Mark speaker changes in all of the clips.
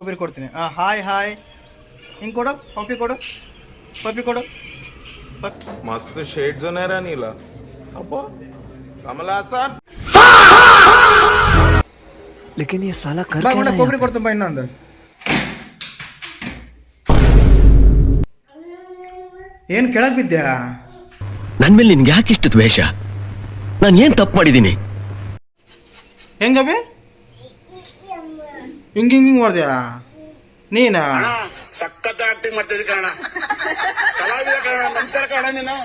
Speaker 1: ಕೊಬ್ಬರಿ ಕೊಡ್ತೀನಿ. Hi hi ಹಿಂಗೆ ಕೊಡು, ಪಪ್ಪಿ ಕೊಡು, ಪಪ್ಪಿ ಕೊಡು.
Speaker 2: मस्त शेड जो नाही राणीला अप्पा कमला असा
Speaker 3: लेकिन ये साला कर
Speaker 1: ಬಾ
Speaker 3: क्या
Speaker 1: ಗುಂಡ
Speaker 3: रहा है
Speaker 1: ಕೊಬ್ಬರಿ
Speaker 3: यहाँ पे?
Speaker 1: ಕೊಡ್ತೀನಿ ಬಾ ಇನ್ನೊಂದು. ಏನು ಕೆಳಗೆ ಬಿದ್ದ್ಯಾ?
Speaker 4: ನನ್ ಮೇಲೆ ನಿನ್ಗೆ ಯಾಕೆ ಇಷ್ಟು ದ್ವೇಷ? ನಾನು ಏನ್ ತಪ್ಪು ಮಾಡಿದ್ದೀನಿ?
Speaker 1: ಹೆಂಗಬಿ ಹಿಂಗೆ ಹಿಂಗೆ ಮಾಡ್ದ್ಯಾ ನೀನಾ?
Speaker 5: ಸಖತ್ ಆಕ್ಟಿಂಗ್ ಮಾಡ್ತಿದ್ದೆ ಕಣ, ಕಲಾವಿದ ಕಣ. ನಮಸ್ಕಾರ ಕಣ. ನೀನು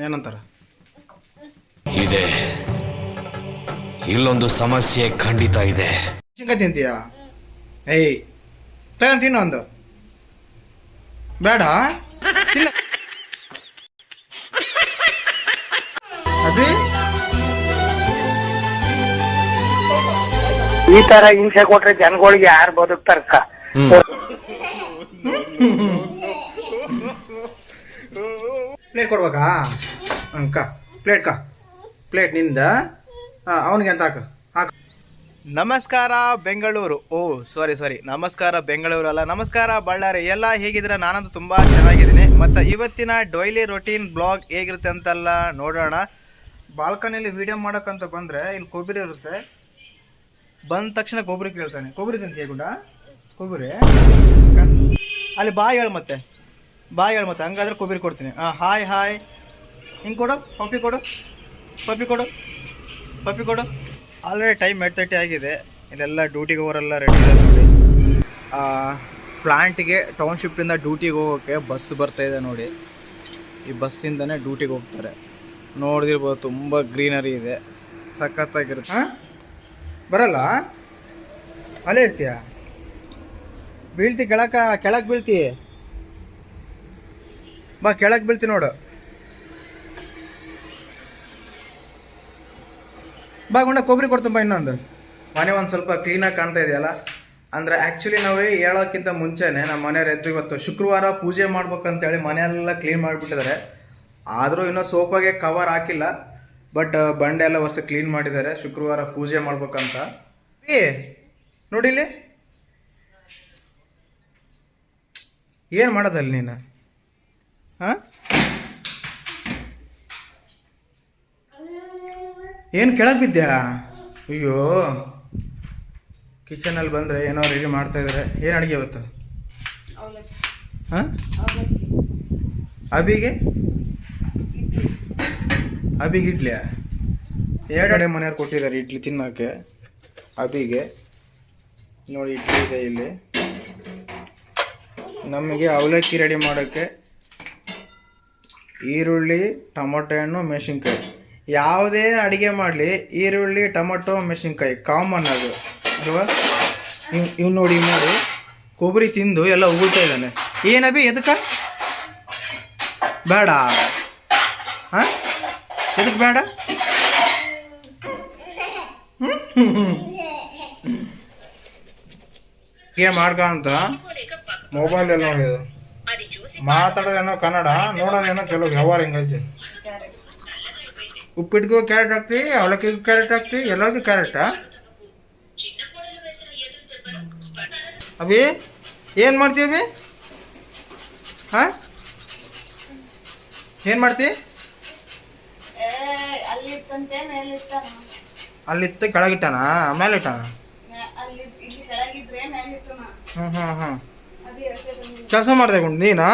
Speaker 1: ಏನಂತಾರ?
Speaker 4: ಇದೆ, ಇಲ್ಲೊಂದು ಸಮಸ್ಯೆ ಖಂಡಿತ ಇದೆ.
Speaker 1: ಮೆಣಸಿನ್ಕಾಯಿ ತಿಂತೀಯಾ? ಏಯ್ ತಗೊಂಡು ತಿನ್ನು ಒಂದು. ಬೇಡ ತಿನ್ನ. ಅಭಿ
Speaker 6: ಈ ತರ ಹಿಂಸೆ ಕೊಟ್ರೆ ಜನಗಳಿಗೆ ಯಾರು ಬದುಕ್ತಾರಕ್ಕ?
Speaker 1: ಪ್ಲೇಟ್ ಕೊಡ್ಬೇಕಾ? ಕ ಪ್ಲೇಟ್ ನಿಂದ. ಅವನಿಗೆ ಅಂತ ಹಾಕು. ನಮಸ್ಕಾರ ಬೆಂಗಳೂರು. ಸಾರಿ ನಮಸ್ಕಾರ ಬೆಂಗಳೂರು ಅಲ್ಲ, ನಮಸ್ಕಾರ ಬಳ್ಳಾರಿ. ಎಲ್ಲ ಹೇಗಿದ್ರೆ ನಾನಂತೂ ತುಂಬ ಚೆನ್ನಾಗಿದ್ದೀನಿ. ಮತ್ತು ಇವತ್ತಿನ ಡೈಲಿ ರೊಟೀನ್ ಬ್ಲಾಗ್ ಹೇಗಿರುತ್ತೆ ಅಂತೆಲ್ಲ ನೋಡೋಣ. ಬಾಲ್ಕನಿಯಲ್ಲಿ ವೀಡಿಯೋ ಮಾಡೋಕ್ಕಂತ ಬಂದರೆ ಇಲ್ಲಿ ಕೊಬ್ಬರಿ ಇರುತ್ತೆ. ಬಂದ ತಕ್ಷಣ ಕೊಬ್ಬರಿ ಕೇಳ್ತಾನೆ. ಕೊಬ್ಬರಿ ತಿಂತೀಯ ಗುಂಡ? ಕೊಬ್ಬರಿ ಅಲ್ಲಿ ಬಾಯ್ ಹೇಳು ಮತ್ತೆ ಹಂಗಾದ್ರೆ ಕೊಬ್ಬರಿ ಕೊಡ್ತೀನಿ. ಹಾಯ್ ಹಾಯ್ ಹಿಂಗೆ ಕೊಡು, ಪಪ್ಪಿ ಕೊಡು. ಆಲ್ರೆಡಿ ಟೈಮ್ 8:30 ಆಗಿದೆ. ಇಲ್ಲೆಲ್ಲ ಡ್ಯೂಟಿಗೆ ಹೋಗೋರೆಲ್ಲ ರೆಡಿ ಇದೆ ನೋಡಿ. ಪ್ಲಾಂಟಿಗೆ ಟೌನ್ಶಿಪ್ಪಿಂದ ಡ್ಯೂಟಿಗೆ ಹೋಗೋಕ್ಕೆ ಬಸ್ ಬರ್ತಾಯಿದೆ ನೋಡಿ. ಈ ಬಸ್ಸಿಂದನೇ ಡ್ಯೂಟಿಗೆ ಹೋಗ್ತಾರೆ. ನೋಡಿದಿರ್ಬೋದು, ತುಂಬ ಗ್ರೀನರಿ ಇದೆ, ಸಖತ್ತಾಗಿರುತ್ತೆ. ಬರಲ್ಲ? ಅಲ್ಲೇ ಇರ್ತೀಯ? ಬೀಳ್ತಿ ಕೆಳಗೆ ಬೀಳ್ತಿ. ಬಾ ಕೆಳಗೆ ಬೀಳ್ತಿ ನೋಡು. ಬಾ ಗುಂಡ ಕೊಬ್ಬರಿ ಕೊಡ್ತೀನಿ ಬಾ ಇನ್ನೊಂದು. ಮನೆ ಒಂದು ಸ್ವಲ್ಪ ಕ್ಲೀನಾಗಿ ಕಾಣ್ತಾ ಇದೆಯಲ್ಲ. ಅಂದರೆ ಆ್ಯಕ್ಚುಲಿ ನಾವು ಹೇಳೋಕ್ಕಿಂತ ಮುಂಚೆನೇ ನಮ್ಮ ಮನೆಯವ್ರು ಎದ್ದು ಇವತ್ತು ಶುಕ್ರವಾರ ಪೂಜೆ ಮಾಡ್ಬೇಕಂತೇಳಿ ಮನೆಯೆಲ್ಲ ಕ್ಲೀನ್ ಮಾಡಿಬಿಟ್ಟಿದ್ದಾರೆ. ಆದರೂ ಇನ್ನೂ ಸೋಫಾಗೆ ಕವರ್ ಹಾಕಿಲ್ಲ, ಬಟ್ ಬಂಡೆ ಎಲ್ಲ ಹೊಸ ಕ್ಲೀನ್ ಮಾಡಿದ್ದಾರೆ. ಶುಕ್ರವಾರ ಪೂಜೆ ಮಾಡ್ಬೇಕಂತ. ನೋಡಿಲ್ಲಿ ಏನು ಮಾಡೋದಲ್ಲಿ ನೀನು? ಹಾಂ ಏನು ಕೆಳಗೆ ಬಿದ್ದ್ಯಾ? ಅಯ್ಯೋ, ಕಿಚನಲ್ಲಿ ಬಂದರೆ ಏನೋ ರೆಡಿ ಮಾಡ್ತಾಯಿದ್ದಾರೆ. ಏನು ಅಡುಗೆ ಇವತ್ತು? ಹಾಂ ಅಭಿಗೆ ಇಡ್ಲಿಯಾ? ಎರಡೆರಡೆ ಮನೆಯವ್ರು ಕೊಟ್ಟಿದ್ದಾರೆ ಇಡ್ಲಿ ತಿನ್ನೋಕ್ಕೆ. ಅಭಿಗೆ ನೋಡಿ ಇಡ್ಲಿ ಇದೆ ಇಲ್ಲಿ. ನಮಗೆ ಅವಲಕ್ಕಿ ರೆಡಿ ಮಾಡೋಕ್ಕೆ ಈರುಳ್ಳಿ, ಟೊಮೊಟೊ ಹಣ್ಣು, ಮೆಣಸಿನ್ಕಾಯಿ. ಯಾವುದೇ ಅಡುಗೆ ಮಾಡಲಿ ಈರುಳ್ಳಿ, ಟೊಮೊಟೊ, ಮೆಣಸಿನ್ಕಾಯಿ ಕಾಮನ್ ಅದು ಅಲ್ವಾ? ಇವ್ ನೋಡಿ ಕೊಬ್ಬರಿ ತಿಂದು ಎಲ್ಲ ಉಗುಳ್ತಾ ಇದ್ದಾನೆ. ಏನಬಿ ಎದಕ್ಕೆ ಬೇಡ? ಹಾಂ ಎದಕ್ಕೆ ಬೇಡ? ಗೇಮ್ ಆಡ್ಕಂತ ಮೊಬೈಲ್ ಎಲ್ಲ ನೋಡಿದ್ರು. ಮಾತಾಡೋದೇನೋ ಕನ್ನಡ, ನೋಡೋದೇನೋ ಕೆಲವು ವ್ಯವಹಾರ ಹಿಂಗೈತೆ. ಉಪ್ಪಿಟ್ಟಿಗೂ ಕ್ಯಾರೆಟ್ ಹಾಕ್ತಿ, ಅವಲಕ್ಕಿಗೂ ಕ್ಯಾರೆಟ್ ಹಾಕ್ತಿ, ಎಲ್ಲರಿಗೂ ಕ್ಯಾರೆಟಾ? ಅಭಿ ಏನು ಮಾಡ್ತೀವಿ ಅಭಿ? ಹಾಂ ಏನು ಮಾಡ್ತಿ? ಅಲ್ಲಿತ್ತು ಕೆಳಗಿಟ್ಟಾನ, ಮೇಲೆ ಇಟ್ಟಾನ? ಹಾಂ ಕೆಲಸ ಮಾಡಿದೆ ಗುಂಡು ನೀನಾ?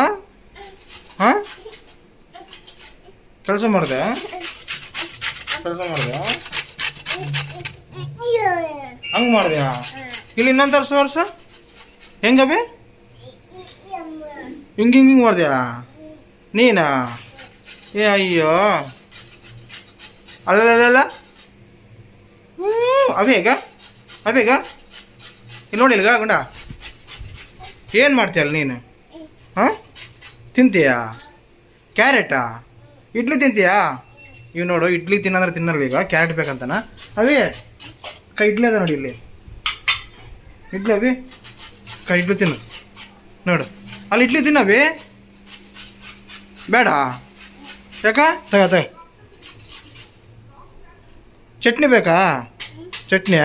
Speaker 1: ಹಾಂ ಕೆಲಸ ಮಾಡಿದೆ ಹಂಗೆ ಮಾಡಿದ್ಯಾ? ಇಲ್ಲಿ ಇನ್ನೊಂದು ವರ್ಷ ಹೆಂಗಬಿ ಹಿಂಗೆ ಮಾಡಿದ್ಯಾ ನೀನಾ? ಅಯ್ಯೋ ಅಲ್ಲ ಅಬೇಗ ಇಲ್ಲಿ ನೋಡಿ ಇಲ್ಗ ಗುಂಡ ಏನು ಮಾಡ್ತೀಯಲ್ಲ ನೀನು? ಹಾಂ ತಿಂತೀಯಾ ಕ್ಯಾರೆಟಾ? ಇಡ್ಲಿ ತಿಂತೀಯಾ? ಇವು ನೋಡು, ಇಡ್ಲಿ ತಿನ್ನಂದ್ರೆ ತಿನ್ನಲ್ಲ, ಈಗ ಕ್ಯಾರೆಟ್ ಬೇಕಂತಾನ. ಅವೇ ಇಡ್ಲಿ ಅದ ನೋಡಿ, ಇಲ್ಲಿ ಇಡ್ಲಿ ಅಭಿ ಇಡ್ಲಿ ತಿನ್ನು ನೋಡು. ಅಲ್ಲಿ ಇಡ್ಲಿ ತಿನ್ನಬಿ ಬೇಡ? ಯಾಕ? ತಗ ಚಟ್ನಿ ಬೇಕಾ? ಚಟ್ನಿ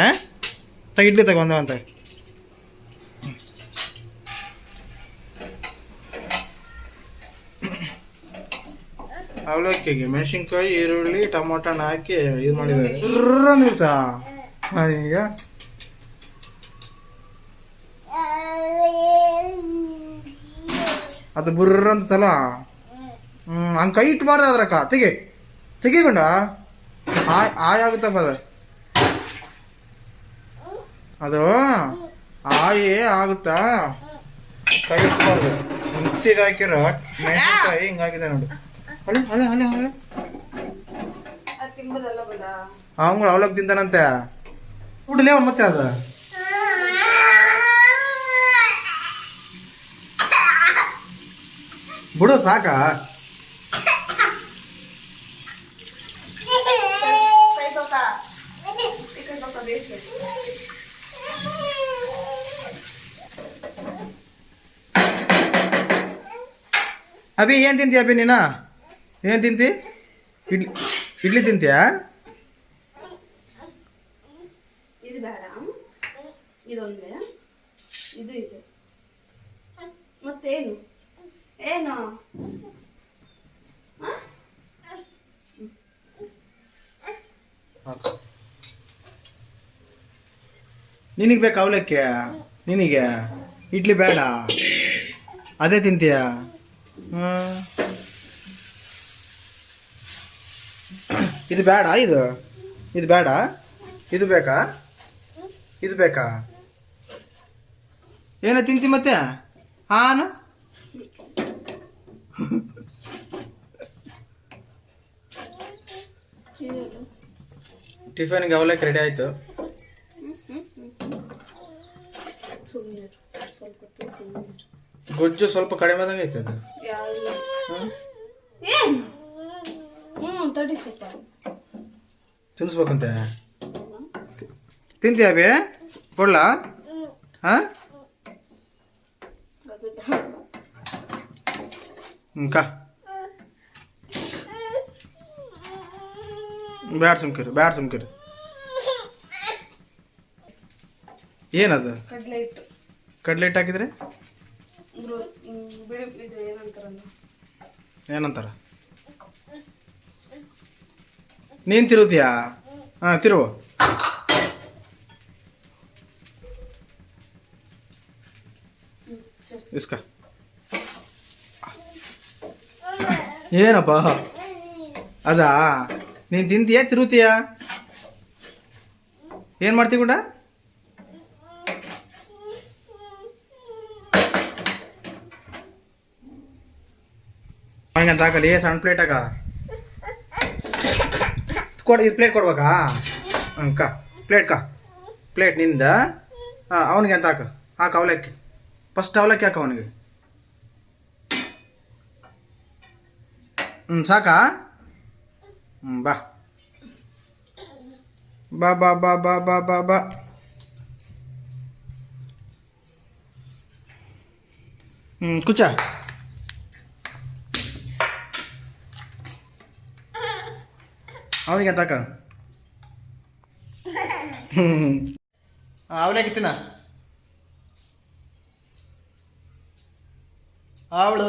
Speaker 1: ಇಡ್ಲಿ ತಗೊಂಡ ಅಂತ. ಅವಲಕ್ಕಿಗೆ ಮೆಣಸಿನ್ಕಾಯಿ, ಈರುಳ್ಳಿ, ಟೊಮೊಟೊನ ಹಾಕಿ ಇದು ಮಾಡಿದ್ದಾರೆ. ಇರ್ತಾ ಈಗ ಅದು ಬುರ್ರ ಅಂತಲ್ಲ. ಹಂಗೆ ಕೈ ಇಟ್ಬಾರ್ದು ಅದ್ರಕ್ಕ. ತೆಗಿಕೊಂಡ ಆಗುತ್ತಪ್ಪ ಅದು ಆಯಿ ಆಗುತ್ತಾ. ಕೈ ಇಟ್ಬಾರ್ದು. ಮಿಕ್ಸಿಗೆ ಹಾಕಿರೋ ಮೆಣಸಿನ್ಕಾಯಿ ಹಿಂಗಾಗಿದೆ ನೋಡಿ. ಹಳೆ ಹಳೆ ಹಳೆ ಹಳೆ ಅವಂಗಳು ಅವಲಕ್ಕಿ ತಿಂತಾನಂತೆ. ಊಟಲೇ ಅವ್ನು ಮತ್ತೆ ಅದು ಬಿಡು ಸಾಕ. ಅಭಿ ಏನು ತಿಂತೀಯ? ಅಭಿ ನೀನಾ ಏನು ತಿಂತಿ? ಇಡ್ಲಿ ತಿಂತೀಯಾ?
Speaker 7: ಇದು ಬೇಡ, ಇದೊಂದೇ, ಇದು ಇದೆ, ಮತ್ತೇನು ಏನು?
Speaker 1: ನಿನಗೆ ಬೇಕಾ ಅವಲಕ್ಕಿ? ನಿನಗೆ ಇಡ್ಲಿ ಬೇಡ, ಅದೇ ತಿಂತೀಯ? ಇದು ಬೇಡ, ಇದು ಬೇಡ, ಇದು ಬೇಕಾ? ಇದು ಬೇಕಾ? ಏನೋ ತಿಂತಿ ಮತ್ತೆ? ಹಾನು ಟಿಫನ್ಗೆ ಅವಲಕ್ಕಿ ರೆಡಿ ಆಯಿತು. ಗೊಜ್ಜು ಸ್ವಲ್ಪ ಕಡಿಮೆ ಆದಂಗೆ ಐತೆ ಅದು. ತಿನ್ಸ್ಬೇಕಂತೆ. ತಿಂತೀಯ ಬೇ? ಕೊಡ್ಲಾ? ಹಾಂ ಕಾ ಬ್ಯಾಡ ಸುಮ್ಕಿರು. ಏನದು? ಕಡ್ಲೆ ಹಿಟ್ಟು ಹಾಕಿದ್ರೆ ಏನಂತಾರ? ನೀನು ತಿರುತ್ತೀಯಾ? ಹಾಂ ತಿರುವು. ಇಸ್ಕ. ಏನಪ್ಪ ಅದಾ? ನೀನು ತಿಂತೀಯಾ ತಿರುತ್ತೀಯಾ? ಏನು ಮಾಡ್ತೀವಿ ಕೂಡ? ಹಂಗಂತ ಹಾಕಲಿ ಸಣ್ಣ ಪ್ಲೇಟಾಗ ಇದು ಪ್ಲೇಟ್ ಕೊಡ್ಬೇಕಾ? ಪ್ಲೇಟ್ ನಿಂದ. ಅವನಿಗೆ ಅಂತ ಹಾಕು ಅವಲಕ್ಕಿ. ಫಸ್ಟ್ ಅವಲಕ್ಕಿ ಹಾಕ ಅವನಿಗೆ. ಸಾಕಾ? ಬಾ ಬಾ ಬಾ ಬಾ ಬಾ ಬಾ ಬಾ ಬಾ. ಕುಚ್ಚ ಅವನಿಗೆ ಅಂತ ಹಾಕ. ಅವಲಕ್ಕಿ ತಿನ್ನ. ಅವಳು